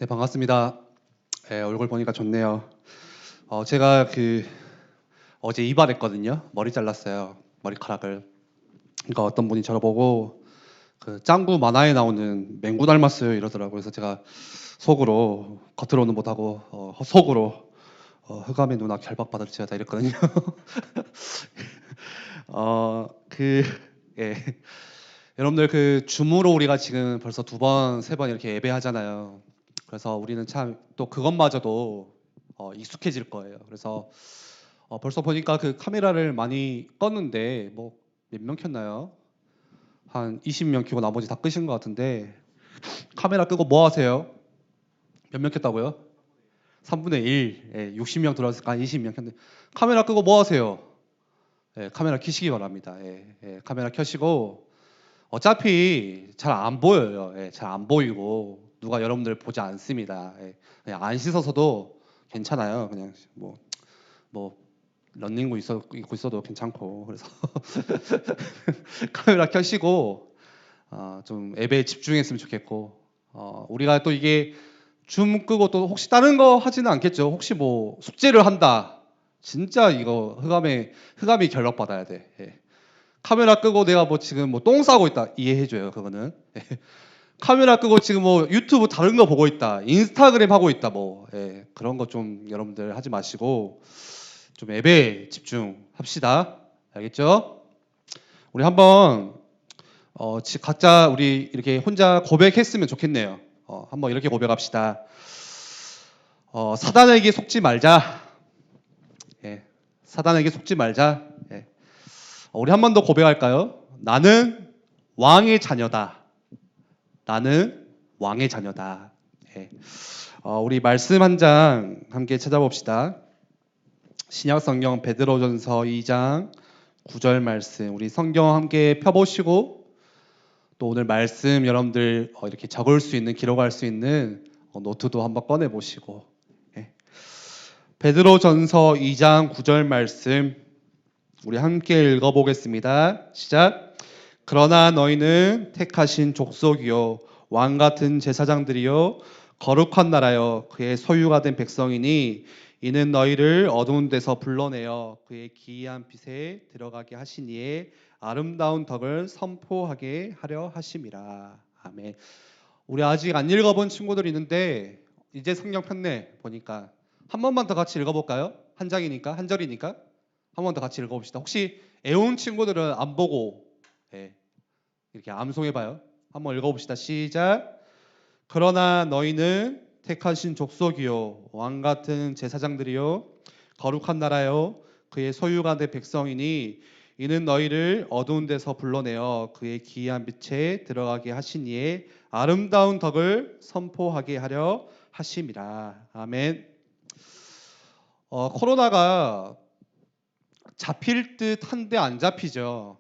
네, 반갑습니다. 네, 얼굴 보니까 좋네요. 제가 어제 이발했거든요. 머리 잘랐어요. 머리카락을. 그러니까 어떤 분이 저를 보고 그 짱구 만화에 나오는 맹구 닮았어요 이러더라고요. 그래서 제가 속으로 겉으로는 못하고 속으로 흑암의 누나 결박 받아주셔야 이랬거든요. 어, 그 예. 여러분들 줌으로 우리가 지금 벌써 두 번, 세 번 이렇게 예배하잖아요. 그래서 우리는 참 또 그것마저도 익숙해질 거예요. 그래서 벌써 보니까 그 카메라를 많이 껐는데 뭐 몇 명 켰나요? 한 20명 켜고 나머지 다 끄신 것 같은데 카메라 끄고 뭐 하세요? 몇 명 켰다고요? 3분의 1, 60명 들어왔으니까 한 20명 켰는데 카메라 끄고 뭐 하세요? 카메라 켜시기 바랍니다. 카메라 켜시고 어차피 잘 안 보여요. 잘 안 보이고 누가 여러분들 보지 않습니다. 그냥 안 씻어서도 괜찮아요. 그냥 뭐 런닝구 입고 있어도 괜찮고 그래서 카메라 켜시고 좀 예배에 집중했으면 좋겠고 우리가 또 이게 줌 끄고 또 혹시 다른 거 하지는 않겠죠. 혹시 뭐 숙제를 한다. 진짜 이거 흑암이 결박 받아야 돼. 카메라 끄고 내가 뭐 지금 뭐 똥 싸고 있다 이해해줘요. 그거는 카메라 끄고 지금 뭐 유튜브 다른 거 보고 있다, 인스타그램 하고 있다 뭐 그런 거 좀 여러분들 하지 마시고 좀 예배에 집중합시다. 알겠죠? 우리 한번 각자 우리 이렇게 혼자 고백했으면 좋겠네요. 한번 이렇게 고백합시다. 사단에게 속지 말자. 사단에게 속지 말자. 우리 한 번 더 고백할까요? 나는 왕의 자녀다. 나는 왕의 자녀다. 우리 말씀 한 장 함께 찾아봅시다. 신약성경 베드로전서 2장 9절 말씀. 우리 성경 함께 펴보시고 또 오늘 말씀 여러분들 이렇게 적을 수 있는, 기록할 수 있는 노트도 한번 꺼내 보시고. 베드로전서 2장 9절 말씀 우리 함께 읽어보겠습니다. 시작. 그러나 너희는 택하신 족속이요 왕 같은 제사장들이요 거룩한 나라요 그의 소유가 된 백성이니 이는 너희를 어두운 데서 불러내어 그의 기이한 빛에 들어가게 하시니에 아름다운 덕을 선포하게 하려 하심이라. 아멘. 우리 아직 안 읽어본 친구들 있는데 이제 성경 폈네 보니까 한 번만 더 같이 읽어볼까요? 한 장이니까, 한 절이니까 한 번 더 같이 읽어봅시다. 혹시 애온 친구들은 안 보고 이렇게 암송해봐요. 한번 읽어봅시다. 시작. 그러나 너희는 택하신 족속이요 왕 같은 제사장들이요 거룩한 나라요 그의 소유가 된 백성이니 이는 너희를 어두운 데서 불러내어 그의 기이한 빛에 들어가게 하시니에 아름다운 덕을 선포하게 하려 하심이라. 아멘. 코로나가 잡힐 듯 한데 안 잡히죠.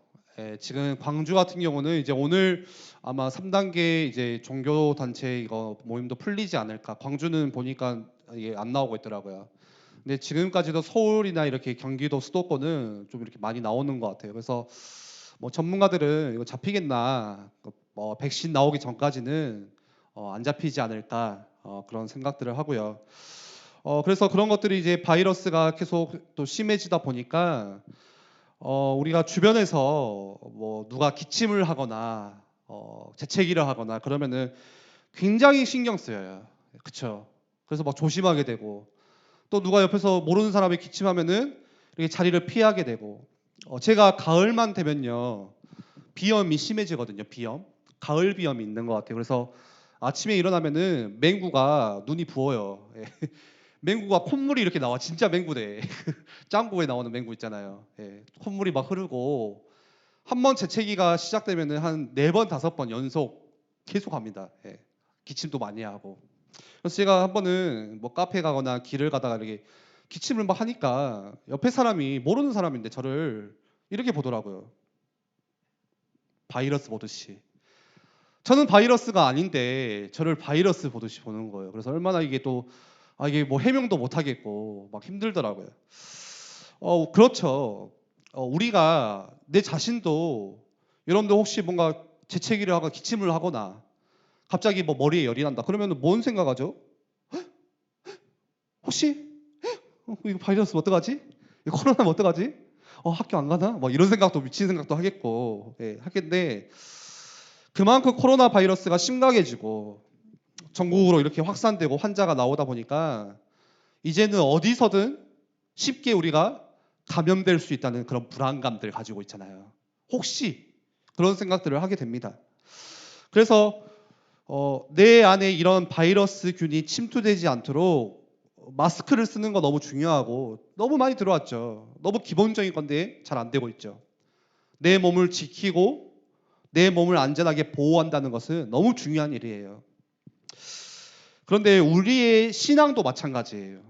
지금 광주 같은 경우는 이제 오늘 아마 3단계 이제 종교 단체 이거 모임도 풀리지 않을까. 광주는 보니까 이게 안 나오고 있더라고요. 근데 지금까지도 서울이나 이렇게 경기도 수도권은 좀 이렇게 많이 나오는 것 같아요. 그래서 뭐 전문가들은 이거 잡히겠나, 백신 나오기 전까지는 안 잡히지 않을까 그런 생각들을 하고요. 그래서 그런 것들이 이제 바이러스가 계속 또 심해지다 보니까 우리가 주변에서 뭐 누가 기침을 하거나 재채기를 하거나 그러면은 굉장히 신경 쓰여요. 그쵸? 그래서 막 조심하게 되고 또 누가 옆에서 모르는 사람이 기침하면은 이렇게 자리를 피하게 되고 제가 가을만 되면요 비염이 심해지거든요. 비염, 가을 비염이 있는 것 같아요. 그래서 아침에 일어나면은 맹구가 눈이 부어요. 맹구가 콧물이 이렇게 나와. 진짜 맹구래. 짱구에 나오는 맹구 있잖아요. 콧물이 막 흐르고 한 번 재채기가 시작되면은 한 4번, 5번 연속 계속 합니다. 기침도 많이 하고. 그래서 제가 한 번은 뭐 카페 가거나 길을 가다가 이렇게 기침을 막 하니까 옆에 사람이 모르는 사람인데 저를 이렇게 보더라고요. 바이러스 보듯이. 저는 바이러스가 아닌데 저를 바이러스 보듯이 보는 거예요. 그래서 얼마나 이게 또 이게 뭐 해명도 못 하겠고 막 힘들더라고요. 그렇죠. 우리가 내 자신도 여러분들 혹시 뭔가 재채기를 하거나 기침을 하거나 갑자기 뭐 머리에 열이 난다. 그러면 뭔 생각하죠? 혹시 이거 바이러스 어떡하지? 이거 코로나면 어떡하지? 학교 안 가나? 막 이런 생각도 미친 생각도 하겠고, 하겠는데 그만큼 코로나 바이러스가 심각해지고 전국으로 이렇게 확산되고 환자가 나오다 보니까 이제는 어디서든 쉽게 우리가 감염될 수 있다는 그런 불안감들 가지고 있잖아요. 혹시 그런 생각들을 하게 됩니다. 그래서 내 안에 이런 바이러스균이 침투되지 않도록 마스크를 쓰는 거 너무 중요하고 너무 많이 들어왔죠. 너무 기본적인 건데 잘 안 되고 있죠. 내 몸을 지키고 내 몸을 안전하게 보호한다는 것은 너무 중요한 일이에요. 그런데 우리의 신앙도 마찬가지예요.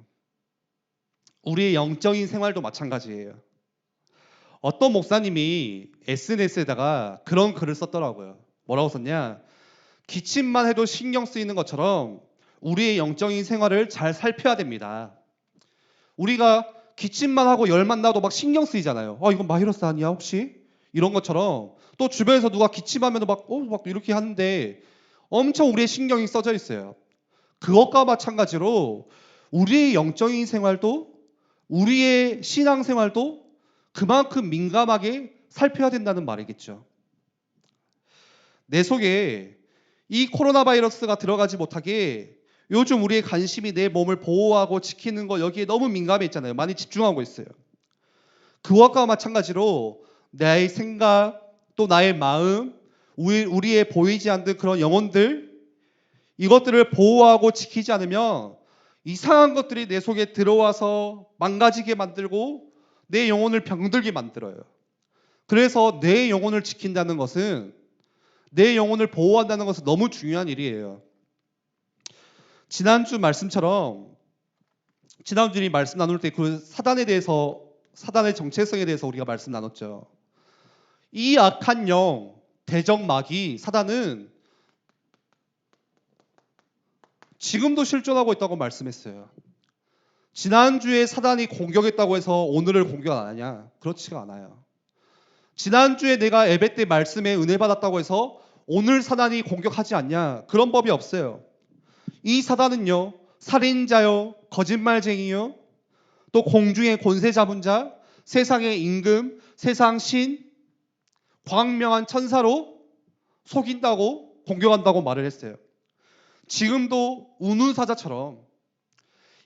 우리의 영적인 생활도 마찬가지예요. 어떤 목사님이 SNS에다가 그런 글을 썼더라고요. 뭐라고 썼냐? 기침만 해도 신경 쓰이는 것처럼 우리의 영적인 생활을 잘 살펴야 됩니다. 우리가 기침만 하고 열만 나도 막 신경 쓰이잖아요. 이건 바이러스 아니야 혹시? 이런 것처럼 또 주변에서 누가 기침하면 막 이렇게 하는데 엄청 우리의 신경이 써져 있어요. 그것과 마찬가지로 우리의 영적인 생활도 우리의 신앙 생활도 그만큼 민감하게 살펴야 된다는 말이겠죠. 내 속에 이 코로나 바이러스가 들어가지 못하게 요즘 우리의 관심이 내 몸을 보호하고 지키는 거 여기에 너무 민감해 있잖아요. 많이 집중하고 있어요. 그것과 마찬가지로 나의 생각 또 나의 마음 우리의 보이지 않는 그런 영혼들 이것들을 보호하고 지키지 않으면 이상한 것들이 내 속에 들어와서 망가지게 만들고 내 영혼을 병들게 만들어요. 그래서 내 영혼을 지킨다는 것은 내 영혼을 보호한다는 것은 너무 중요한 일이에요. 지난주 말씀처럼 지난주에 말씀 나눌 때 그 사단에 대해서 사단의 정체성에 대해서 우리가 말씀 나눴죠. 이 악한 영 대적 마귀 사단은 지금도 실존하고 있다고 말씀했어요. 지난주에 사단이 공격했다고 해서 오늘을 공격 안 하냐? 그렇지가 않아요. 지난주에 내가 예배 때 말씀에 은혜 받았다고 해서 오늘 사단이 공격하지 않냐? 그런 법이 없어요. 이 사단은요, 살인자요, 거짓말쟁이요, 또 공중의 권세 잡은 자, 세상의 임금, 세상 신, 광명한 천사로 속인다고 공격한다고 말을 했어요. 지금도 운운사자처럼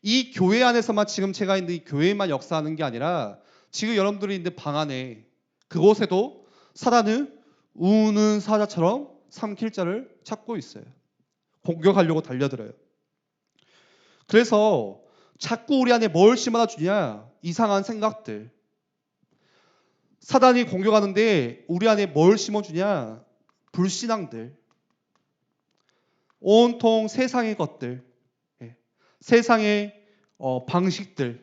이 교회 안에서만 지금 제가 있는 이 교회만 역사하는 게 아니라 지금 여러분들이 있는 방 안에 그곳에도 사단은 운운사자처럼 삼킬 자를 찾고 있어요. 공격하려고 달려들어요. 그래서 자꾸 우리 안에 뭘 심어다 주냐? 이상한 생각들. 사단이 공격하는데 우리 안에 뭘 심어주냐? 불신앙들. 온통 세상의 것들. 세상의 방식들.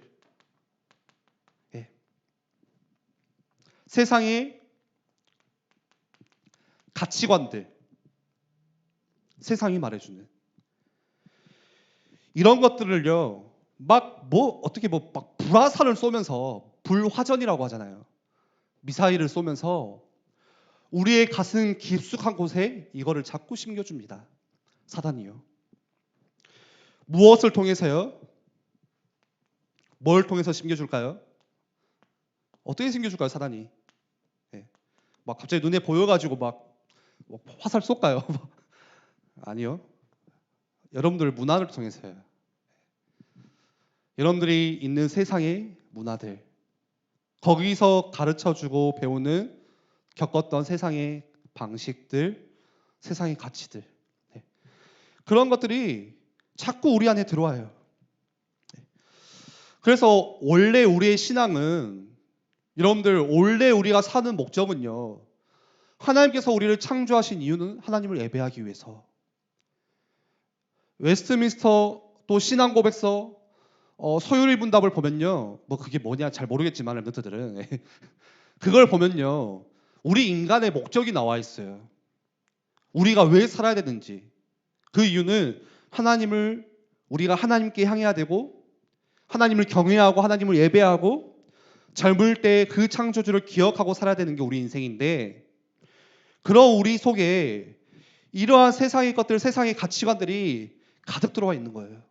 세상의 가치관들. 세상이 말해주는. 이런 것들을요, 막 불화살을 쏘면서 불화전이라고 하잖아요. 미사일을 쏘면서 우리의 가슴 깊숙한 곳에 이거를 자꾸 심겨줍니다. 사단이요. 무엇을 통해서요? 뭘 통해서 심겨줄까요? 어떻게 심겨줄까요, 사단이? 막 갑자기 눈에 보여가지고 막 화살 쏠까요? 아니요. 여러분들 문화를 통해서요. 여러분들이 있는 세상의 문화들, 거기서 가르쳐주고 배우는 겪었던 세상의 방식들, 세상의 가치들, 그런 것들이 자꾸 우리 안에 들어와요. 그래서 원래 우리의 신앙은 여러분들 원래 우리가 사는 목적은요, 하나님께서 우리를 창조하신 이유는 하나님을 예배하기 위해서. 웨스트민스터 또 신앙 고백서 소요리 분답을 보면요, 그게 뭐냐 잘 모르겠지만 랩런트들은 그걸 보면요, 우리 인간의 목적이 나와 있어요. 우리가 왜 살아야 되는지. 그 이유는 우리가 하나님께 향해야 되고 하나님을 경외하고 하나님을 예배하고 젊을 때 그 창조주를 기억하고 살아야 되는 게 우리 인생인데, 그런 우리 속에 이러한 세상의 것들, 세상의 가치관들이 가득 들어와 있는 거예요.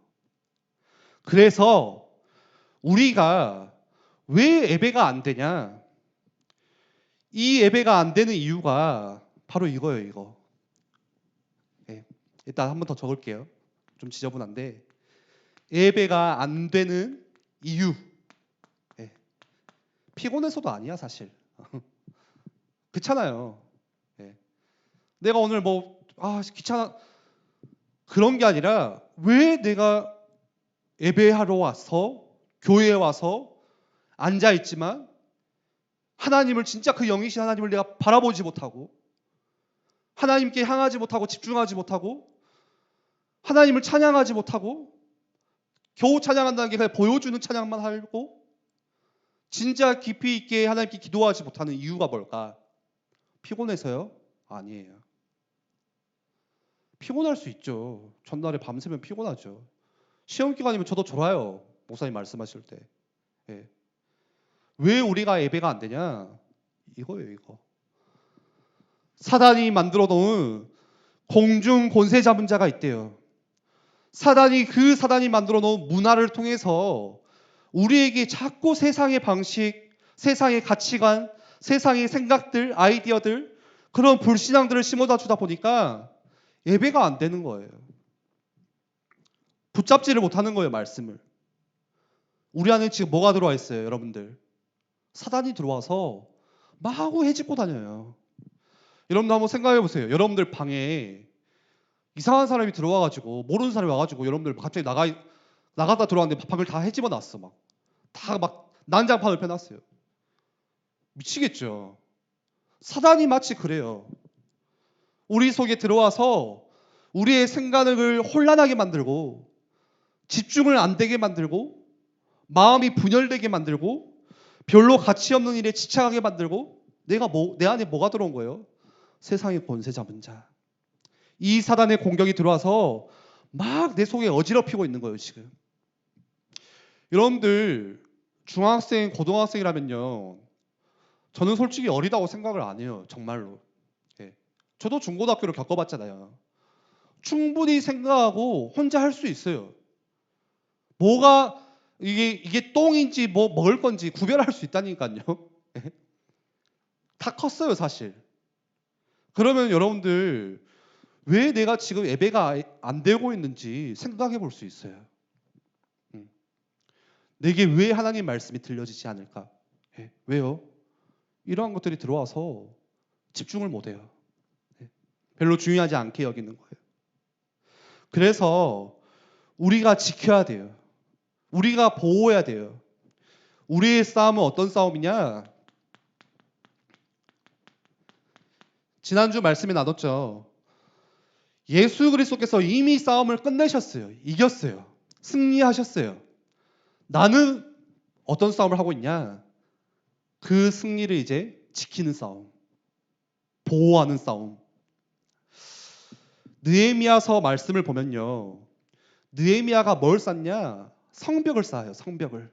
그래서 우리가 왜 예배가 안 되냐? 이 예배가 안 되는 이유가 바로 이거예요, 이거. 네, 일단 한 번 더 적을게요. 좀 지저분한데 예배가 안 되는 이유. 네, 피곤해서도 아니야, 사실. 그렇잖아요. 네. 내가 오늘 귀찮아 그런 게 아니라 왜 내가 예배하러 와서 교회에 와서 앉아 있지만 하나님을 진짜 그 영이신 하나님을 내가 바라보지 못하고 하나님께 향하지 못하고 집중하지 못하고 하나님을 찬양하지 못하고 겨우 찬양한다는 게 그냥 보여주는 찬양만 하고 진짜 깊이 있게 하나님께 기도하지 못하는 이유가 뭘까? 피곤해서요? 아니에요. 피곤할 수 있죠. 전날에 밤새면 피곤하죠. 시험 기간이면 저도 졸아요. 목사님 말씀하실 때. 예. 왜 우리가 예배가 안 되냐? 이거예요, 이거. 사단이 만들어 놓은 공중 권세 잡은 자가 있대요. 사단이 만들어 놓은 문화를 통해서 우리에게 자꾸 세상의 방식, 세상의 가치관, 세상의 생각들, 아이디어들, 그런 불신앙들을 심어다 주다 보니까 예배가 안 되는 거예요. 붙잡지를 못하는 거예요, 말씀을. 우리 안에 지금 뭐가 들어와 있어요, 여러분들? 사단이 들어와서 마구 해집고 다녀요. 여러분들 한번 생각해 보세요. 여러분들 방에 이상한 사람이 들어와가지고 모르는 사람이 와가지고 여러분들 갑자기 나갔다 들어왔는데 방을 다 해집어 놨어. 다 난장판을 펴놨어요. 미치겠죠. 사단이 마치 그래요. 우리 속에 들어와서 우리의 생각을 혼란하게 만들고 집중을 안 되게 만들고 마음이 분열되게 만들고 별로 가치 없는 일에 지착하게 만들고 내 안에 뭐가 들어온 거예요? 세상의 권세 잡은 자. 이 사단의 공격이 들어와서 막 내 속에 어지럽히고 있는 거예요, 지금. 여러분들 중학생, 고등학생이라면요. 저는 솔직히 어리다고 생각을 안 해요. 정말로. 예. 저도 중고등학교를 겪어봤잖아요. 충분히 생각하고 혼자 할 수 있어요. 뭐가 이게 똥인지 뭐 먹을 건지 구별할 수 있다니까요. 예. 다 컸어요, 사실. 그러면 여러분들 왜 내가 지금 예배가 안 되고 있는지 생각해 볼 수 있어요. 내게 왜 하나님 말씀이 들려지지 않을까? 예. 왜요? 이러한 것들이 들어와서 집중을 못해요. 예. 별로 중요하지 않게 여기는 거예요. 그래서 우리가 지켜야 돼요. 우리가 보호해야 돼요. 우리의 싸움은 어떤 싸움이냐? 지난주 말씀에 나눴죠. 예수 그리스도께서 이미 싸움을 끝내셨어요. 이겼어요. 승리하셨어요. 나는 어떤 싸움을 하고 있냐? 그 승리를 이제 지키는 싸움. 보호하는 싸움. 느헤미야서 말씀을 보면요. 느헤미야가 뭘 쌓냐? 성벽을 쌓아요. 성벽을.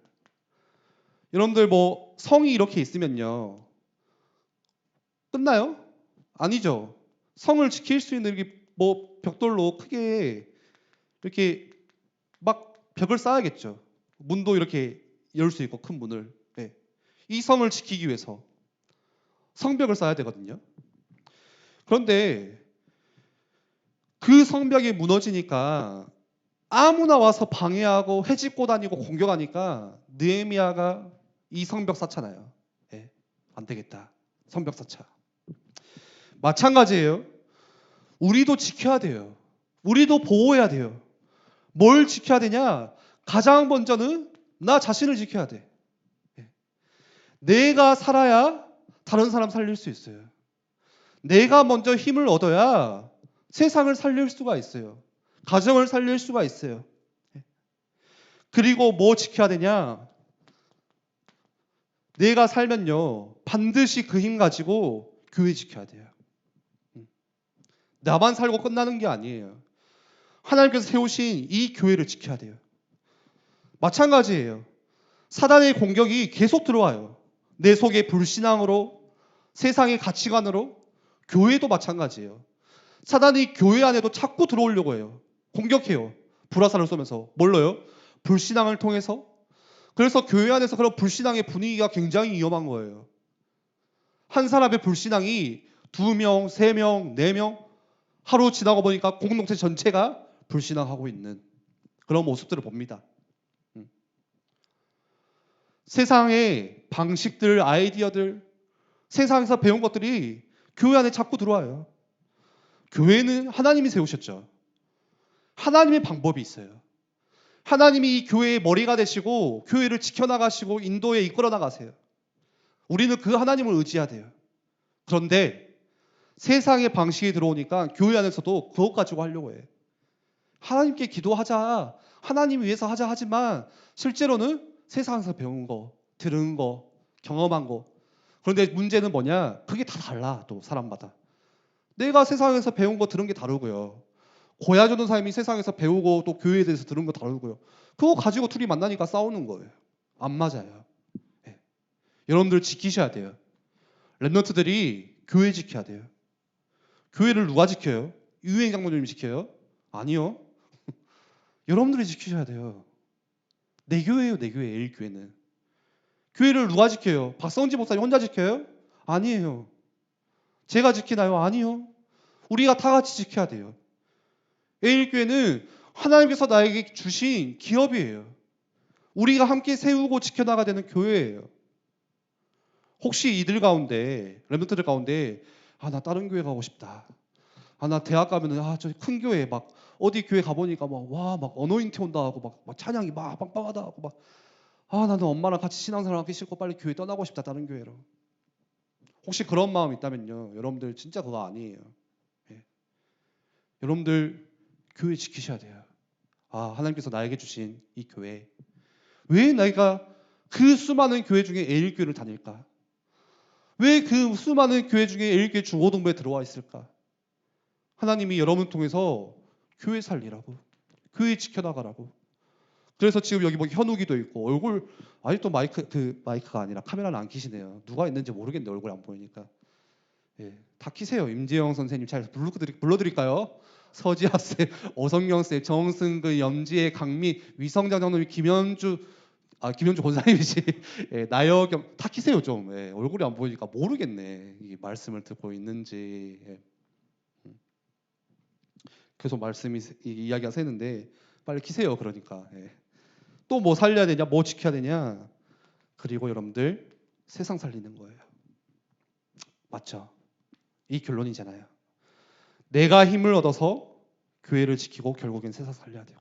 여러분들 성이 이렇게 있으면요. 끝나요? 아니죠. 성을 지킬 수 있는 벽돌로 크게 이렇게 막 벽을 쌓아야겠죠. 문도 이렇게 열 수 있고 큰 문을. 네. 이 성을 지키기 위해서 성벽을 쌓아야 되거든요. 그런데 그 성벽이 무너지니까 아무나 와서 방해하고 해집고 다니고 공격하니까 느헤미야가 이 성벽 쌓잖아요. 네. 안 되겠다. 성벽 쌓자. 마찬가지예요. 우리도 지켜야 돼요. 우리도 보호해야 돼요. 뭘 지켜야 되냐? 가장 먼저는 나 자신을 지켜야 돼. 내가 살아야 다른 사람 살릴 수 있어요. 내가 먼저 힘을 얻어야 세상을 살릴 수가 있어요. 가정을 살릴 수가 있어요. 그리고 뭐 지켜야 되냐? 내가 살면요. 반드시 그 힘 가지고 교회 지켜야 돼요. 나만 살고 끝나는 게 아니에요. 하나님께서 세우신 이 교회를 지켜야 돼요. 마찬가지예요. 사단의 공격이 계속 들어와요. 내 속에 불신앙으로, 세상의 가치관으로, 교회도 마찬가지예요. 사단이 교회 안에도 자꾸 들어오려고 해요. 공격해요. 불화살을 쏘면서. 뭘로요? 불신앙을 통해서. 그래서 교회 안에서 그런 불신앙의 분위기가 굉장히 위험한 거예요. 한 사람의 불신앙이 2명, 3명, 4명 하루 지나고 보니까 공동체 전체가 불신앙하고 있는 그런 모습들을 봅니다. 세상의 방식들, 아이디어들, 세상에서 배운 것들이 교회 안에 자꾸 들어와요. 교회는 하나님이 세우셨죠. 하나님의 방법이 있어요. 하나님이 이 교회의 머리가 되시고 교회를 지켜나가시고 인도에 이끌어 나가세요. 우리는 그 하나님을 의지해야 돼요. 그런데 세상의 방식이 들어오니까 교회 안에서도 그것 가지고 하려고 해. 하나님께 기도하자, 하나님 위해서 하자 하지만 실제로는 세상에서 배운 거, 들은 거, 경험한 거. 그런데 문제는 뭐냐? 그게 다 달라, 또 사람마다. 내가 세상에서 배운 거, 들은 게 다르고요. 고야조는 사람이 세상에서 배우고 또 교회에 대해서 들은 거 다르고요. 그거 가지고 둘이 만나니까 싸우는 거예요. 안 맞아요. 네. 여러분들 지키셔야 돼요. 랩런트들이 교회 지켜야 돼요. 교회를 누가 지켜요? 유행 장로님이 지켜요? 아니요. 여러분들이 지키셔야 돼요. 내 교회예요, 내 교회, A교회는. 교회를 누가 지켜요? 박성지 목사님 혼자 지켜요? 아니에요. 제가 지키나요? 아니요. 우리가 다 같이 지켜야 돼요. A교회는 하나님께서 나에게 주신 기업이에요. 우리가 함께 세우고 지켜나가야 되는 교회예요. 혹시 이들 가운데, 랩런트들 가운데 나 다른 교회 가고 싶다. 나 대학 가면은 저 큰 교회 막 어디 교회 가보니까 막 어노인팅 온다 하고 막 찬양이 막 빵빵하다 하고 막 나는 엄마랑 같이 신앙생활 하기 싫고 빨리 교회 떠나고 싶다 다른 교회로. 혹시 그런 마음 있다면요, 여러분들 진짜 그거 아니에요. 예. 여러분들 교회 지키셔야 돼요. 하나님께서 나에게 주신 이 교회, 왜 내가 그 수많은 교회 중에 A교회를 다닐까? 왜 그 수많은 교회 중에 A교회 중고등부에 들어와 있을까? 하나님이 여러분 통해서 교회 살리라고, 교회 지켜나가라고. 그래서 지금 여기 현욱이도 있고 얼굴 아직도 마이크가 아니라 카메라는 안 켜시네요. 누가 있는지 모르겠는데 얼굴 안 보이니까. 예, 다 켜세요. 임재영 선생님 잘 불러드릴까요? 서지아 쌤, 오성경 쌤, 정승근, 염지혜, 강미, 위성장 장로님, 김현주 권사님이지. 예, 나여경 다 켜세요 좀. 예, 얼굴이 안 보이니까 모르겠네. 이 말씀을 듣고 있는지. 예. 계속 이야기가 새는데 빨리 켜세요. 그러니까. 예. 또 뭐 살려야 되냐? 뭐 지켜야 되냐? 그리고 여러분들 세상 살리는 거예요. 맞죠? 이 결론이잖아요. 내가 힘을 얻어서 교회를 지키고 결국엔 세상 살려야 되고.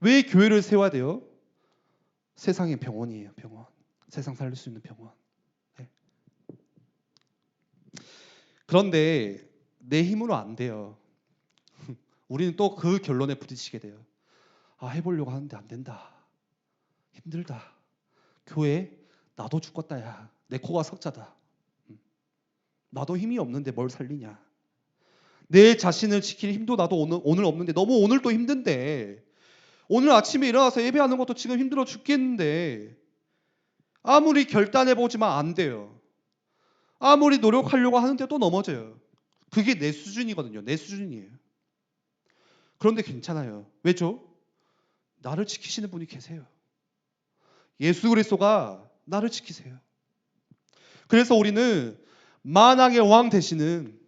왜 교회를 세워야 돼요? 세상의 병원이에요. 병원. 세상 살릴 수 있는 병원. 네. 그런데 내 힘으로 안 돼요. 우리는 또 그 결론에 부딪히게 돼요. 해보려고 하는데 안 된다. 힘들다. 교회 나도 죽겠다. 야. 내 코가 석자다. 나도 힘이 없는데 뭘 살리냐. 내 자신을 지킬 힘도 나도 오늘 없는데 너무 오늘 또 힘든데 오늘 아침에 일어나서 예배하는 것도 지금 힘들어 죽겠는데 아무리 결단해보지만 안 돼요. 아무리 노력하려고 하는데 또 넘어져요. 그게 내 수준이거든요. 내 수준이에요. 그런데 괜찮아요. 왜죠? 나를 지키시는 분이 계세요. 예수 그리스도가 나를 지키세요. 그래서 우리는 만왕의 왕 되시는,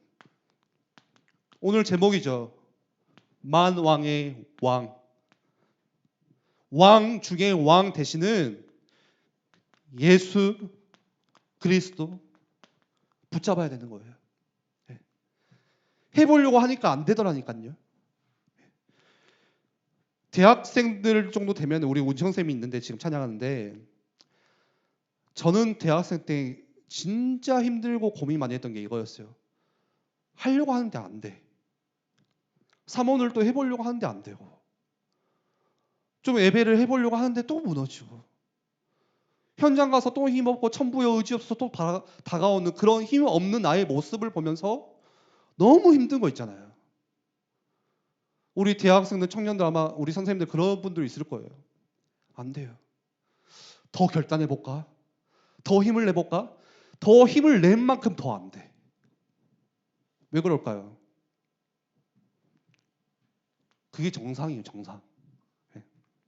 오늘 제목이죠. 만왕의 왕. 왕 중에 왕 되시는 예수 그리스도 붙잡아야 되는 거예요. 해보려고 하니까 안 되더라니까요. 대학생들 정도 되면 우리 운청쌤이 있는데 지금 찬양하는데, 저는 대학생 때 진짜 힘들고 고민 많이 했던 게 이거였어요. 하려고 하는데 안 돼. 사모를 또 해보려고 하는데 안 되고, 좀 예배를 해보려고 하는데 또 무너지고, 현장 가서 또 힘없고 천부여 의지 없어서 또 다가오는 그런 힘 없는 나의 모습을 보면서 너무 힘든 거 있잖아요. 우리 대학생들, 청년들 아마 우리 선생님들 그런 분들 있을 거예요. 안 돼요. 더 결단해볼까? 더 힘을 내볼까? 더 힘을 낸 만큼 더 안 돼. 왜 그럴까요? 그게 정상이에요, 정상.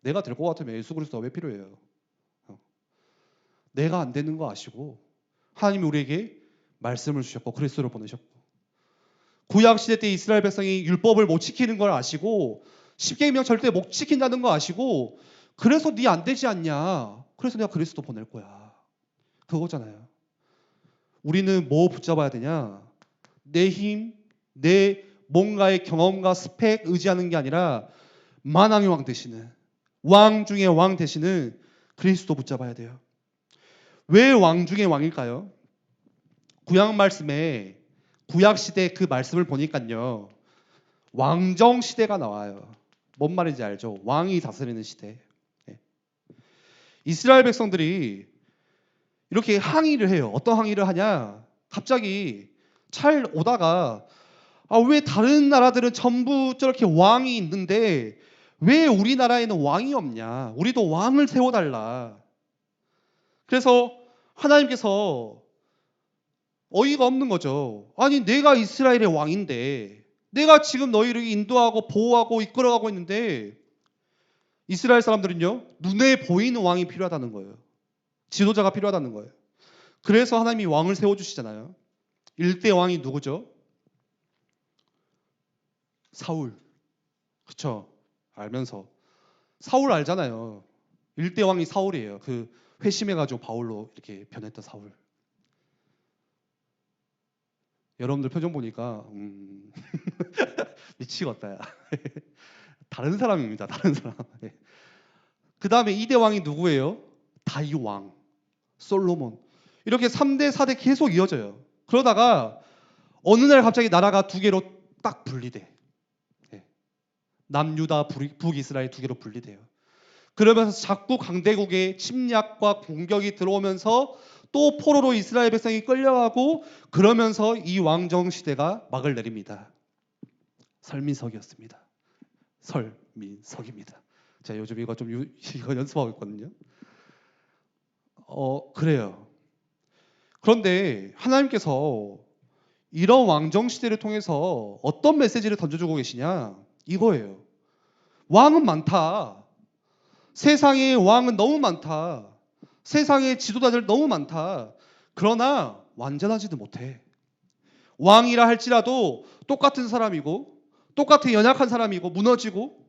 내가 될 것 같으면 예수 그리스도가 왜 필요해요? 내가 안 되는 거 아시고 하나님이 우리에게 말씀을 주셨고 그리스도를 보내셨고 구약 시대 때 이스라엘 백성이 율법을 못 지키는 걸 아시고 십계명 절대 못 지킨다는 거 아시고 그래서 네 안 되지 않냐? 그래서 내가 그리스도 보낼 거야. 그거잖아요. 우리는 뭐 붙잡아야 되냐? 내 힘, 내 뭔가의 경험과 스펙 의지하는 게 아니라 만왕의 왕 되시는 왕 중에 왕 되시는 그리스도 붙잡아야 돼요. 왜 왕 중에 왕일까요? 구약 말씀에 구약 시대 그 말씀을 보니까요. 왕정 시대가 나와요. 뭔 말인지 알죠? 왕이 다스리는 시대. 이스라엘 백성들이 이렇게 항의를 해요. 어떤 항의를 하냐? 갑자기 잘 오다가 왜 다른 나라들은 전부 저렇게 왕이 있는데 왜 우리나라에는 왕이 없냐? 우리도 왕을 세워달라. 그래서 하나님께서 어이가 없는 거죠. 아니 내가 이스라엘의 왕인데 내가 지금 너희를 인도하고 보호하고 이끌어가고 있는데 이스라엘 사람들은요. 눈에 보이는 왕이 필요하다는 거예요. 지도자가 필요하다는 거예요. 그래서 하나님이 왕을 세워주시잖아요. 일대 왕이 누구죠? 사울. 그쵸? 알면서. 사울 알잖아요. 일대 왕이 사울이에요. 그 회심해가지고 바울로 이렇게 변했던 사울. 여러분들 표정 보니까 미치겠다 야. 다른 사람입니다. 다른 사람. 그 다음에 2대 왕이 누구예요? 다윗 왕, 솔로몬. 이렇게 3대, 4대 계속 이어져요. 그러다가 어느 날 갑자기 나라가 두 개로 딱 분리돼. 남유다, 북이스라엘 두 개로 분리돼요. 그러면서 자꾸 강대국의 침략과 공격이 들어오면서 또 포로로 이스라엘 백성이 끌려가고 그러면서 이 왕정 시대가 막을 내립니다. 설민석이었습니다. 설민석입니다. 제가 요즘 이거 이거 연습하고 있거든요. 그래요. 그런데 하나님께서 이런 왕정 시대를 통해서 어떤 메시지를 던져주고 계시냐? 이거예요. 왕은 많다. 세상에 왕은 너무 많다. 세상에 지도자들 너무 많다. 그러나 완전하지도 못해. 왕이라 할지라도 똑같은 사람이고 똑같은 연약한 사람이고 무너지고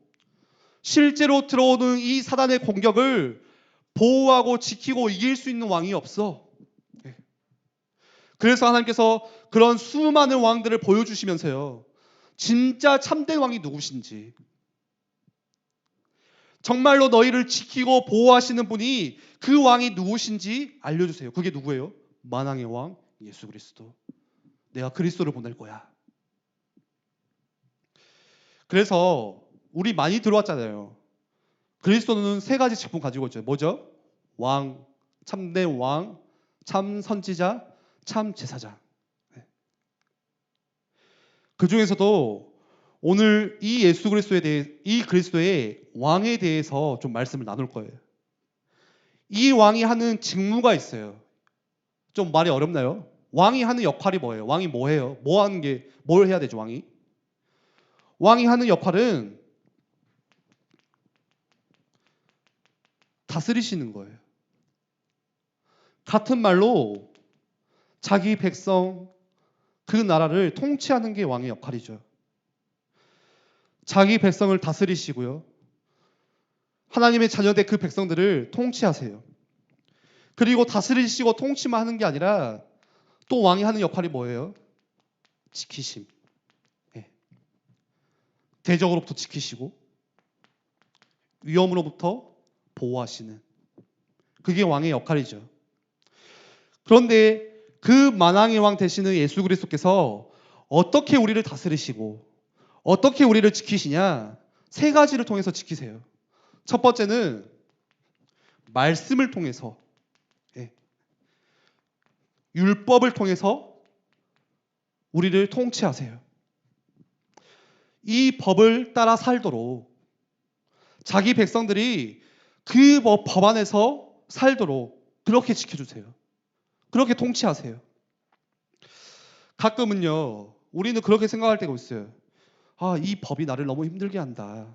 실제로 들어오는 이 사단의 공격을 보호하고 지키고 이길 수 있는 왕이 없어. 그래서 하나님께서 그런 수많은 왕들을 보여주시면서요. 진짜 참된 왕이 누구신지 정말로 너희를 지키고 보호하시는 분이 그 왕이 누구신지 알려주세요. 그게 누구예요? 만왕의 왕 예수 그리스도. 내가 그리스도를 보낼 거야. 그래서 우리 많이 들어왔잖아요. 그리스도는 세 가지 직분 가지고 있죠. 뭐죠? 왕, 참된 왕, 참 선지자, 참 제사장. 그 중에서도 오늘 이 예수 그리스도에 대해 이 그리스도의 왕에 대해서 좀 말씀을 나눌 거예요. 이 왕이 하는 직무가 있어요. 좀 말이 어렵나요? 왕이 하는 역할이 뭐예요? 왕이 뭐 해요? 뭘 해야 되죠, 왕이? 왕이 하는 역할은 다스리시는 거예요. 같은 말로 자기 백성 그 나라를 통치하는 게 왕의 역할이죠. 자기 백성을 다스리시고요. 하나님의 자녀된 그 백성들을 통치하세요. 그리고 다스리시고 통치만 하는 게 아니라 또 왕이 하는 역할이 뭐예요? 지키심. 대적으로부터 지키시고 위험으로부터 보호하시는 그게 왕의 역할이죠. 그런데 그 만왕의 왕 되시는 예수 그리스도께서 어떻게 우리를 다스리시고 어떻게 우리를 지키시냐? 세 가지를 통해서 지키세요. 첫 번째는 말씀을 통해서 율법을 통해서 우리를 통치하세요. 이 법을 따라 살도록 자기 백성들이 그 법 안에서 살도록 그렇게 지켜주세요. 그렇게 통치하세요. 가끔은요, 우리는 그렇게 생각할 때가 있어요. 이 법이 나를 너무 힘들게 한다.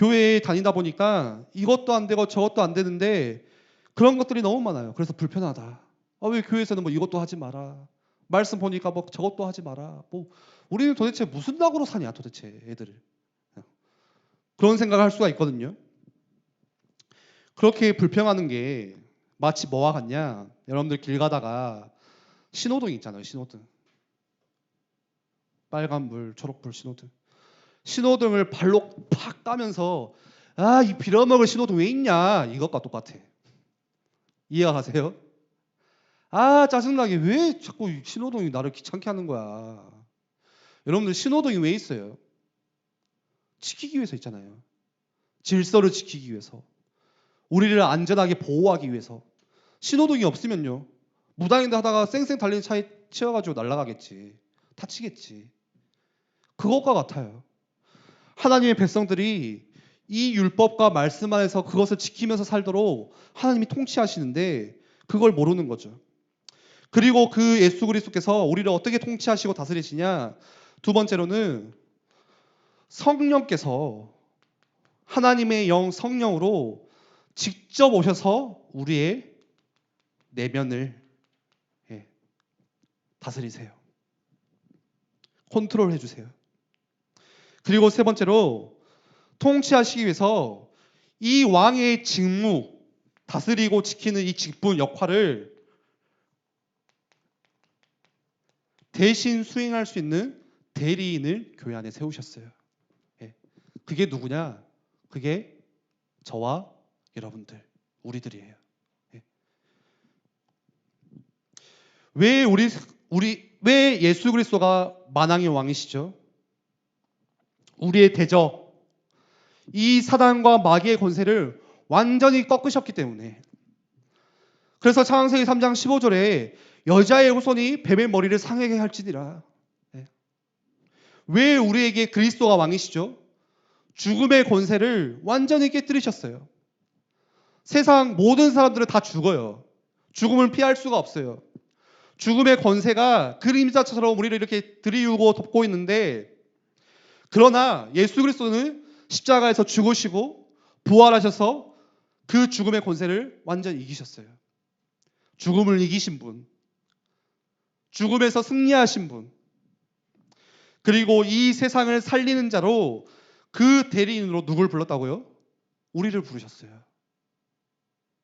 교회에 다니다 보니까 이것도 안 되고 저것도 안 되는데 그런 것들이 너무 많아요. 그래서 불편하다. 왜 교회에서는 뭐 이것도 하지 마라. 말씀 보니까 뭐 저것도 하지 마라. 뭐 우리는 도대체 무슨 낙으로 사냐 도대체 애들을. 그런 생각을 할 수가 있거든요. 그렇게 불평하는 게 마치 뭐와 같냐? 여러분들 길 가다가 신호등 있잖아요. 신호등. 빨간불, 초록불 신호등. 신호등을 발로 팍 까면서 이 빌어먹을 신호등 왜 있냐? 이것과 똑같아. 이해가 가세요? 짜증나게 왜 자꾸 신호등이 나를 귀찮게 하는 거야. 여러분들 신호등이 왜 있어요? 지키기 위해서 있잖아요. 질서를 지키기 위해서. 우리를 안전하게 보호하기 위해서. 신호등이 없으면요. 무단횡단 하다가 쌩쌩 달리는 차에 치여가지고 날아가겠지. 다치겠지. 그것과 같아요. 하나님의 백성들이 이 율법과 말씀 안에서 그것을 지키면서 살도록 하나님이 통치하시는데 그걸 모르는 거죠. 그리고 그 예수 그리스도께서 우리를 어떻게 통치하시고 다스리시냐? 두 번째로는 성령께서 하나님의 영 성령으로 직접 오셔서 우리의 내면을 다스리세요. 컨트롤 해주세요. 그리고 세 번째로 통치하시기 위해서 이 왕의 직무, 다스리고 지키는 이 직분 역할을 대신 수행할 수 있는 대리인을 교회 안에 세우셨어요. 그게 누구냐? 그게 저와 여러분들, 우리들이에요. 왜 예수 그리스도가 만왕의 왕이시죠? 우리의 대적, 이 사단과 마귀의 권세를 완전히 꺾으셨기 때문에. 그래서 창세기 3장 15절에 여자의 후손이 뱀의 머리를 상하게 할지니라. 왜 우리에게 그리스도가 왕이시죠? 죽음의 권세를 완전히 깨뜨리셨어요. 세상 모든 사람들은 다 죽어요. 죽음을 피할 수가 없어요. 죽음의 권세가 그림자처럼 우리를 이렇게 들이우고 덮고 있는데, 그러나 예수 그리스도는 십자가에서 죽으시고 부활하셔서 그 죽음의 권세를 완전히 이기셨어요. 죽음을 이기신 분, 죽음에서 승리하신 분, 그리고 이 세상을 살리는 자로 그 대리인으로 누굴 불렀다고요? 우리를 부르셨어요.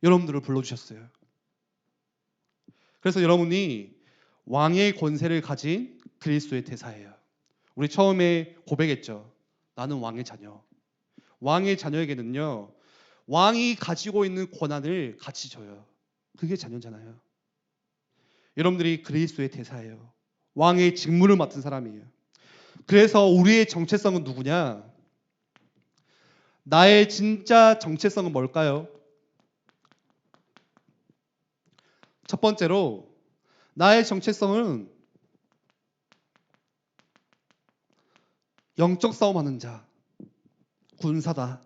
여러분들을 불러주셨어요. 그래서 여러분이 왕의 권세를 가진 그리스도의 대사예요. 우리 처음에 고백했죠. 나는 왕의 자녀. 왕의 자녀에게는요, 왕이 가지고 있는 권한을 같이 줘요. 그게 자녀잖아요. 여러분들이 그리스도의 대사예요. 왕의 직무를 맡은 사람이에요. 그래서 우리의 정체성은 누구냐? 나의 진짜 정체성은 뭘까요? 첫 번째로 나의 정체성은 영적 싸움하는 자, 군사다.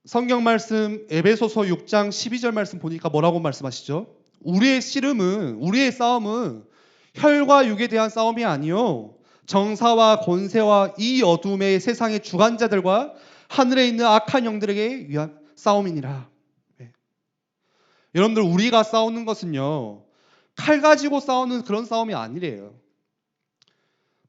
성경 말씀 에베소서 6장 12절 말씀 보니까 뭐라고 말씀하시죠? 우리의 씨름은, 우리의 싸움은 혈과 육에 대한 싸움이 아니요 정사와 권세와 이 어둠의 세상의 주관자들과 하늘에 있는 악한 영들에게 위한 싸움이니라. 여러분들, 우리가 싸우는 것은요 칼 가지고 싸우는 그런 싸움이 아니래요.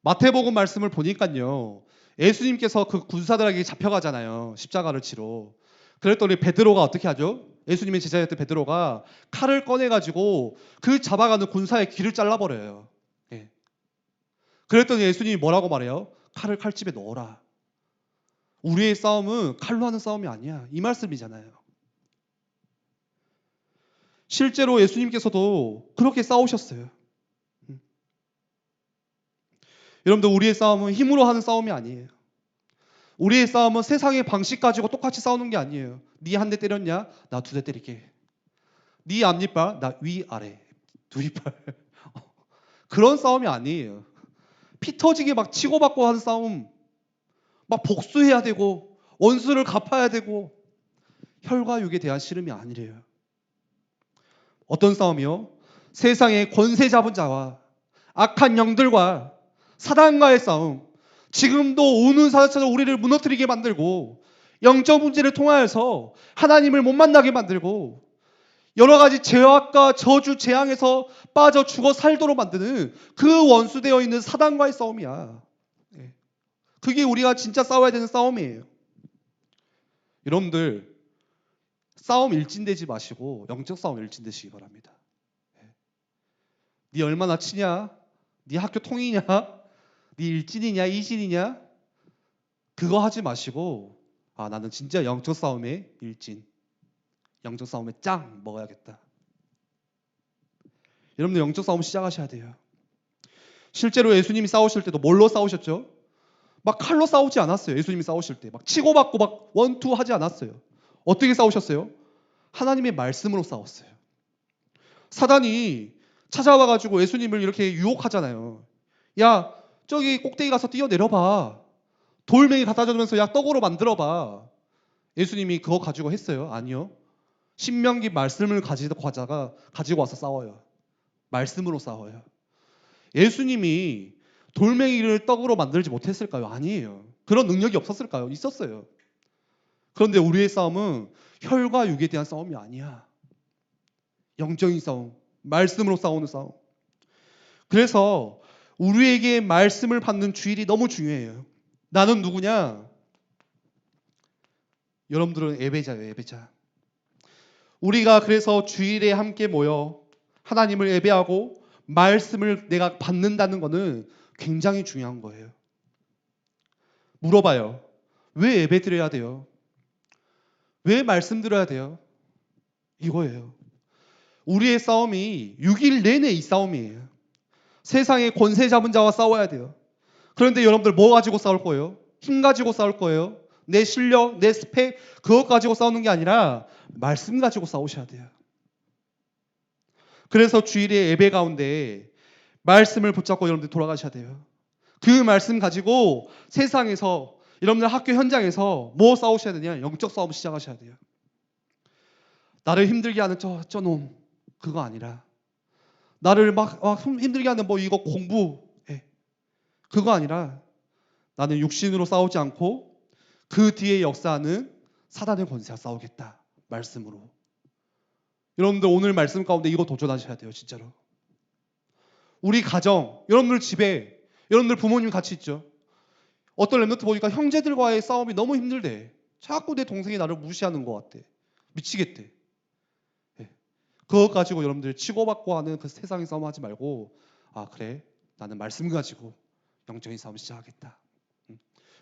마태복음 말씀을 보니까요, 예수님께서 그 군사들에게 잡혀가잖아요. 십자가를 치러. 그랬더니 베드로가 어떻게 하죠? 예수님의 제자였던 베드로가 칼을 꺼내가지고 그 잡아가는 군사의 귀를 잘라버려요. 그랬더니 예수님이 뭐라고 말해요? 칼을 칼집에 넣어라. 우리의 싸움은 칼로 하는 싸움이 아니야. 이 말씀이잖아요. 실제로 예수님께서도 그렇게 싸우셨어요. 여러분들, 우리의 싸움은 힘으로 하는 싸움이 아니에요. 우리의 싸움은 세상의 방식 가지고 똑같이 싸우는 게 아니에요. 네 한 대 때렸냐? 나 두 대 때릴게. 네 앞니빨, 나 위아래 두 이빨. 그런 싸움이 아니에요. 피 터지게 막 치고받고 하는 싸움, 막 복수해야 되고 원수를 갚아야 되고, 혈과 육에 대한 씨름이 아니래요. 어떤 싸움이요? 세상의 권세 잡은 자와 악한 영들과 사단과의 싸움, 지금도 우는 사자처럼 우리를 무너뜨리게 만들고 영적 문제를 통하여서 하나님을 못 만나게 만들고 여러 가지 죄악과 저주 재앙에서 빠져 죽어 살도록 만드는 그 원수되어 있는 사단과의 싸움이야. 그게 우리가 진짜 싸워야 되는 싸움이에요. 여러분들 싸움 일진되지 마시고 영적 싸움 일진되시기 바랍니다. 네 얼마나 치냐? 네 학교 통이냐? 네 일진이냐 이진이냐? 그거 하지 마시고 나는 진짜 영적 싸움의 일진, 영적 싸움의 짱 먹어야겠다. 여러분들 영적 싸움 시작하셔야 돼요. 실제로 예수님이 싸우실 때도 뭘로 싸우셨죠? 막 칼로 싸우지 않았어요. 예수님이 싸우실 때 막 치고받고 막 원투 하지 않았어요. 어떻게 싸우셨어요? 하나님의 말씀으로 싸웠어요. 사단이 찾아와가지고 예수님을 이렇게 유혹하잖아요. 야, 저기 꼭대기 가서 뛰어내려봐. 돌멩이 갖다 주면서 야, 떡으로 만들어봐. 예수님이 그거 가지고 했어요? 아니요. 신명기 말씀을 가지고 와서 싸워요. 말씀으로 싸워요. 예수님이 돌멩이를 떡으로 만들지 못했을까요? 아니에요. 그런 능력이 없었을까요? 있었어요. 그런데 우리의 싸움은 혈과 육에 대한 싸움이 아니야. 영적인 싸움, 말씀으로 싸우는 싸움. 그래서 우리에게 말씀을 받는 주일이 너무 중요해요. 나는 누구냐? 여러분들은 예배자예요, 예배자. 우리가 그래서 주일에 함께 모여 하나님을 예배하고 말씀을 내가 받는다는 것은 굉장히 중요한 거예요. 물어봐요. 왜 예배 드려야 돼요? 왜 말씀 들어야 돼요? 이거예요. 우리의 싸움이 6일 내내 이 싸움이에요. 세상의 권세 잡은 자와 싸워야 돼요. 그런데 여러분들 뭐 가지고 싸울 거예요? 힘 가지고 싸울 거예요? 내 실력, 내 스펙 그것 가지고 싸우는 게 아니라 말씀 가지고 싸우셔야 돼요. 그래서 주일에 예배 가운데 말씀을 붙잡고 여러분들 돌아가셔야 돼요. 그 말씀 가지고 세상에서 여러분들 학교 현장에서 뭐 싸우셔야 되냐? 영적 싸움 시작하셔야 돼요. 나를 힘들게 하는 저놈 그거 아니라 나를 막 힘들게 하는 뭐 이거 공부 그거 아니라 나는 육신으로 싸우지 않고 그 뒤에 역사하는 사단의 권세와 싸우겠다. 말씀으로. 여러분들 오늘 말씀 가운데 이거 도전하셔야 돼요. 진짜로. 우리 가정, 여러분들 집에 여러분들 부모님 같이 있죠. 어떤 랩노트 보니까 형제들과의 싸움이 너무 힘들대. 자꾸 내 동생이 나를 무시하는 것 같대. 미치겠대. 그것 가지고 여러분들 치고받고 하는 그 세상의 싸움 하지 말고 그래 나는 말씀 가지고 영적인 싸움 시작하겠다.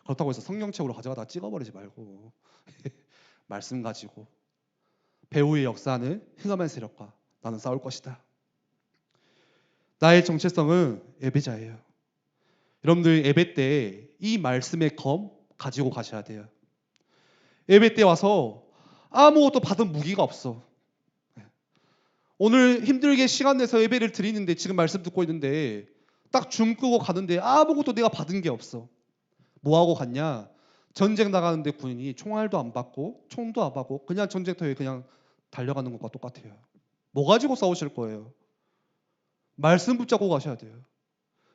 그렇다고 해서 성경책으로 가져가다가 찍어버리지 말고 말씀 가지고 배후의 역사는 흑암의 세력과 나는 싸울 것이다. 나의 정체성은 예배자예요. 여러분들 예배 때 이 말씀의 검 가지고 가셔야 돼요. 예배 때 와서 아무것도 받은 무기가 없어. 오늘 힘들게 시간 내서 예배를 드리는데 지금 말씀 듣고 있는데 딱 줌 끄고 가는데 아무것도 내가 받은 게 없어. 뭐하고 갔냐? 전쟁 나가는데 군인이 총알도 안 받고 총도 안 받고 그냥 전쟁터에 그냥 달려가는 것과 똑같아요. 뭐 가지고 싸우실 거예요? 말씀 붙잡고 가셔야 돼요.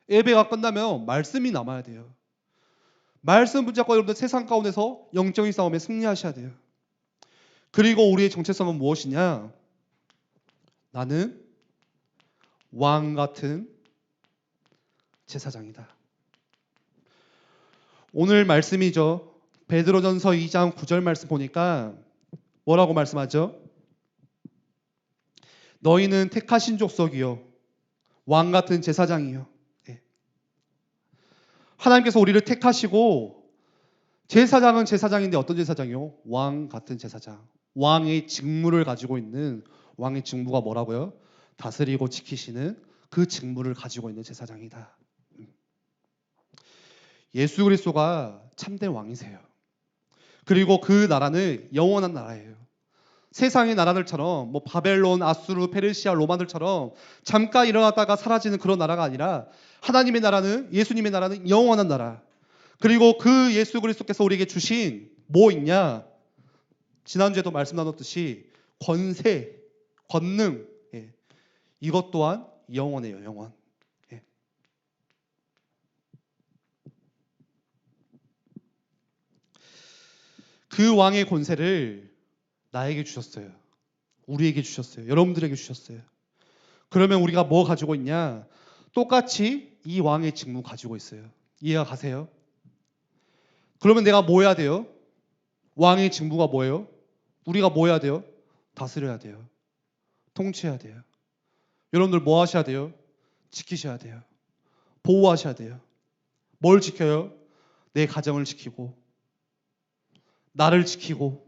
예배가 끝나면 말씀이 남아야 돼요. 말씀 붙잡고 여러분들 세상 가운데서 영적인 싸움에 승리하셔야 돼요. 그리고 우리의 정체성은 무엇이냐? 나는 왕 같은 제사장이다. 오늘 말씀이죠. 베드로전서 2장 9절 말씀 보니까 뭐라고 말씀하죠? 너희는 택하신 족속이요 왕 같은 제사장이요. 하나님께서 우리를 택하시고 제사장은 제사장인데 어떤 제사장이요? 왕 같은 제사장. 왕의 직무를 가지고 있는 왕의 직무가 뭐라고요? 다스리고 지키시는 그 직무를 가지고 있는 제사장이다. 예수 그리스도가 참된 왕이세요. 그리고 그 나라는 영원한 나라예요. 세상의 나라들처럼 뭐 바벨론, 아수르, 페르시아, 로마들처럼 잠깐 일어났다가 사라지는 그런 나라가 아니라 하나님의 나라는 예수님의 나라는 영원한 나라. 그리고 그 예수 그리스도께서 우리에게 주신 뭐 있냐? 지난주에도 말씀 나눴듯이 권세, 권능 이것 또한 영원해요. 영원. 그 왕의 권세를 나에게 주셨어요. 우리에게 주셨어요. 여러분들에게 주셨어요. 그러면 우리가 뭐 가지고 있냐? 똑같이 이 왕의 직무 가지고 있어요. 이해가 가세요? 그러면 내가 뭐 해야 돼요? 왕의 직무가 뭐예요? 우리가 뭐 해야 돼요? 다스려야 돼요. 통치해야 돼요. 여러분들 뭐 하셔야 돼요? 지키셔야 돼요. 보호하셔야 돼요. 뭘 지켜요? 내 가정을 지키고, 나를 지키고,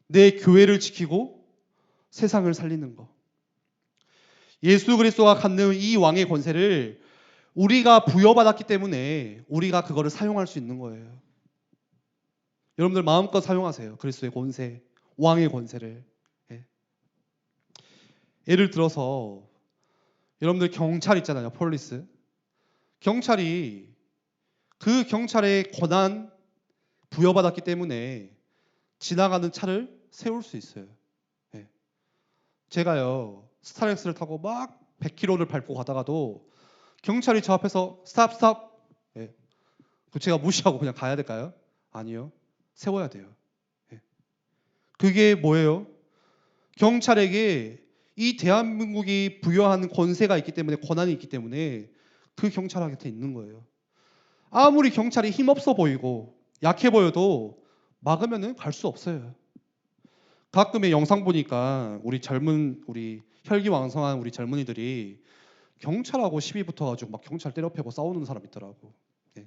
내 교회를 지키고, 세상을 살리는 거. 예수 그리스도가 갖는 이 왕의 권세를 우리가 부여받았기 때문에 우리가 그거를 사용할 수 있는 거예요. 여러분들 마음껏 사용하세요. 그리스도의 권세, 왕의 권세를. 예. 예를 들어서 여러분들 경찰 있잖아요. 폴리스. 경찰이 그 경찰의 권한 부여받았기 때문에 지나가는 차를 세울 수 있어요. 예. 제가요 스타렉스를 타고 막 100km를 밟고 가다가도 경찰이 저 앞에서 스탑 스탑. 예. 그 제가 무시하고 그냥 가야 될까요? 아니요. 세워야 돼요. 예. 그게 뭐예요? 경찰에게 이 대한민국이 부여한 권세가 있기 때문에, 권한이 있기 때문에 그 경찰한테 있는 거예요. 아무리 경찰이 힘없어 보이고 약해 보여도 막으면은 갈 수 없어요. 가끔의 영상 보니까 우리 혈기왕성한 우리 젊은이들이 경찰하고 시비 붙어가지고 막 경찰 때려 패고 싸우는 사람 있더라고. 예.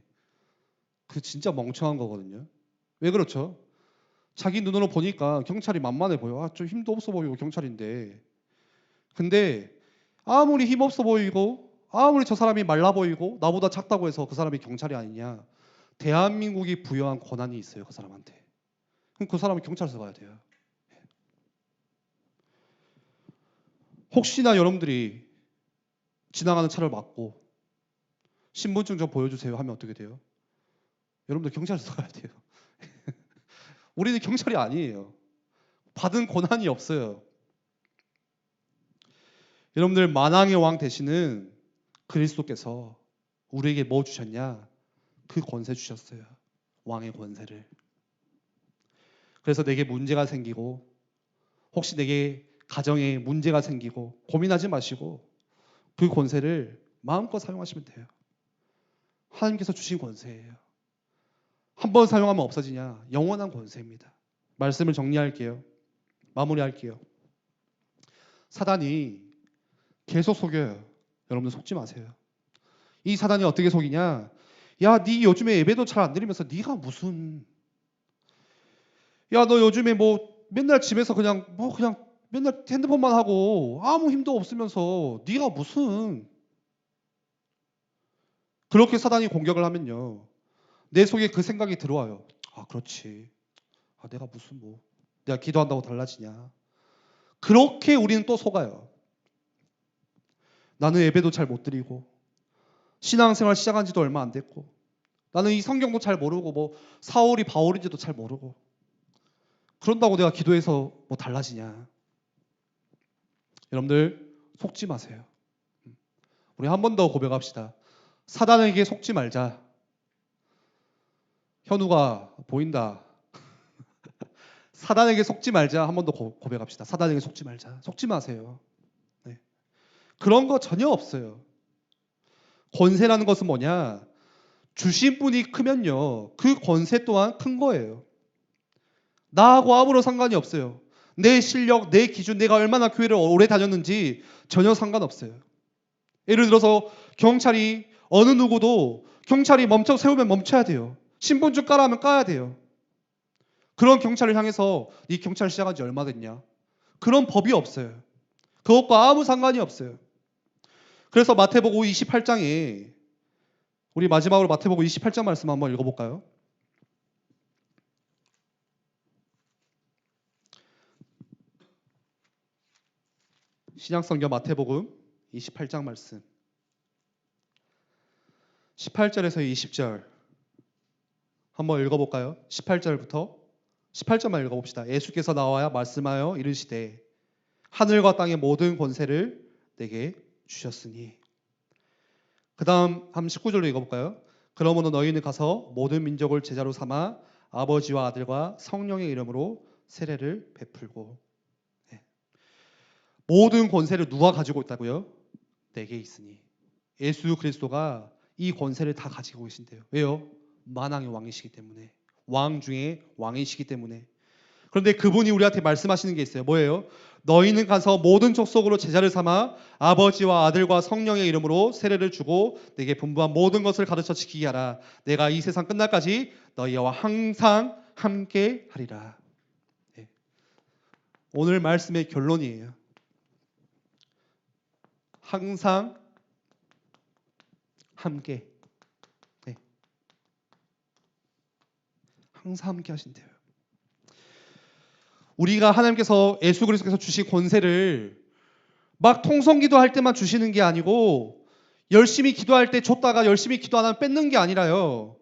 그 진짜 멍청한 거거든요. 왜 그렇죠? 자기 눈으로 보니까 경찰이 만만해 보여. 좀 힘도 없어 보이고 경찰인데. 근데 아무리 힘없어 보이고 아무리 저 사람이 말라 보이고 나보다 작다고 해서 그 사람이 경찰이 아니냐. 대한민국이 부여한 권한이 있어요. 그 사람한테. 그럼 그 사람은 경찰서 가야 돼요. 혹시나 여러분들이 지나가는 차를 막고 신분증 좀 보여주세요 하면 어떻게 돼요? 여러분들 경찰서 가야 돼요. 우리는 경찰이 아니에요. 받은 권한이 없어요. 여러분들 만왕의 왕 되시는 그리스도께서 우리에게 뭐 주셨냐? 그 권세 주셨어요. 왕의 권세를. 그래서 내게 문제가 생기고 혹시 내게 가정에 문제가 생기고 고민하지 마시고 그 권세를 마음껏 사용하시면 돼요. 하나님께서 주신 권세예요. 한 번 사용하면 없어지냐? 영원한 권세입니다. 말씀을 정리할게요. 마무리할게요. 사단이 계속 속여요. 여러분들 속지 마세요. 이 사단이 어떻게 속이냐? 야, 네 요즘에 예배도 잘 안 드리면서 네가 무슨? 야, 너 요즘에 뭐 맨날 집에서 그냥 맨날 핸드폰만 하고 아무 힘도 없으면서 네가 무슨? 그렇게 사단이 공격을 하면요. 내 속에 그 생각이 들어와요. 아, 그렇지. 아, 내가 무슨 뭐 내가 기도한다고 달라지냐? 그렇게 우리는 또 속아요. 나는 예배도 잘 못 드리고 신앙생활 시작한 지도 얼마 안 됐고 나는 이 성경도 잘 모르고 뭐 사울이 바울인지도 잘 모르고 그런다고 내가 기도해서 뭐 달라지냐? 여러분들 속지 마세요. 우리 한 번 더 고백합시다. 사단에게 속지 말자. 현우가 보인다. 사단에게 속지 말자. 한 번 더 고백합시다. 사단에게 속지 말자. 속지 마세요. 네. 그런 거 전혀 없어요. 권세라는 것은 뭐냐? 주신 분이 크면요. 그 권세 또한 큰 거예요. 나하고 아무런 상관이 없어요. 내 실력, 내 기준, 내가 얼마나 교회를 오래 다녔는지 전혀 상관없어요. 예를 들어서 경찰이 어느 누구도 경찰이 세우면 멈춰야 돼요. 신분증 까라 하면 까야 돼요. 그런 경찰을 향해서 네 경찰 시작한 지 얼마 됐냐? 그런 법이 없어요. 그것과 아무 상관이 없어요. 그래서 마태복음 28장에 우리 마지막으로 마태복음 28장 말씀 한번 읽어볼까요? 신약성경 마태복음 28장 말씀 18절에서 20절 한번 읽어볼까요? 18절부터 18절만 읽어봅시다. 예수께서 나와야 말씀하여 이르시되 하늘과 땅의 모든 권세를 내게 주셨으니 그 다음 한 19절로 읽어볼까요? 그러므로 너희는 가서 모든 민족을 제자로 삼아 아버지와 아들과 성령의 이름으로 세례를 베풀고. 예. 모든 권세를 누가 가지고 있다고요? 내게 있으니. 예수 그리스도가 이 권세를 다 가지고 계신대요. 왜요? 만왕의 왕이시기 때문에. 왕 중에 왕이시기 때문에. 그런데 그분이 우리한테 말씀하시는 게 있어요. 뭐예요? 너희는 가서 모든 족속으로 제자를 삼아 아버지와 아들과 성령의 이름으로 세례를 주고 내게 분부한 모든 것을 가르쳐 지키게 하라. 내가 이 세상 끝날까지 너희와 항상 함께 하리라. 네. 오늘 말씀의 결론이에요. 항상 함께. 네. 항상 함께 하신대요. 우리가 하나님께서 예수 그리스도께서 주신 권세를 막 통성기도 할 때만 주시는 게 아니고 열심히 기도할 때 줬다가 열심히 기도 안 하면 뺏는 게 아니라요.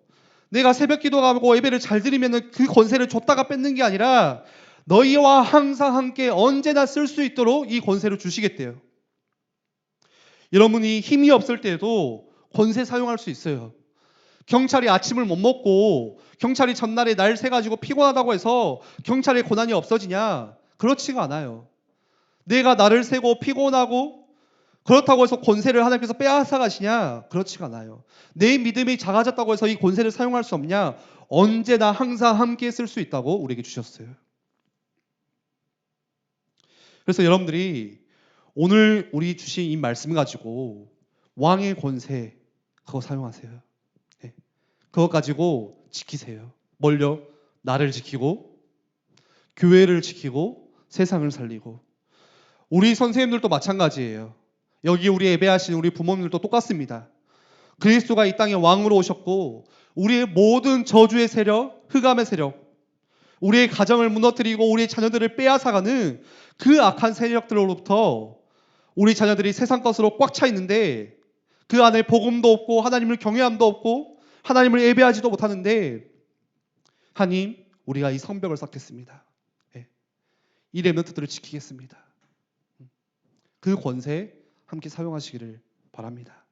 내가 새벽 기도하고 예배를 잘 드리면 그 권세를 줬다가 뺏는 게 아니라 너희와 항상 함께 언제나 쓸 수 있도록 이 권세를 주시겠대요. 여러분이 힘이 없을 때에도 권세 사용할 수 있어요. 경찰이 아침을 못 먹고 경찰이 전날에 날 새가지고 피곤하다고 해서 경찰의 권한이 없어지냐? 그렇지가 않아요. 내가 나를 새고 피곤하고 그렇다고 해서 권세를 하나님께서 빼앗아 가시냐? 그렇지가 않아요. 내 믿음이 작아졌다고 해서 이 권세를 사용할 수 없냐? 언제나 항상 함께 쓸 수 있다고 우리에게 주셨어요. 그래서 여러분들이 오늘 우리 주신 이 말씀 가지고 왕의 권세 그거 사용하세요. 네. 그것 가지고 지키세요. 뭘요? 나를 지키고 교회를 지키고 세상을 살리고. 우리 선생님들도 마찬가지예요. 여기 우리 예배하시는 우리 부모님들도 똑같습니다. 그리스도가 이 땅에 왕으로 오셨고 우리의 모든 저주의 세력, 흑암의 세력, 우리의 가정을 무너뜨리고 우리의 자녀들을 빼앗아가는 그 악한 세력들로부터 우리 자녀들이 세상 것으로 꽉 차 있는데 그 안에 복음도 없고 하나님을 경외함도 없고 하나님을 예배하지도 못하는데 하나님 우리가 이 성벽을 쌓겠습니다. 이 렘넌트들을 지키겠습니다. 그 권세 함께 사용하시기를 바랍니다.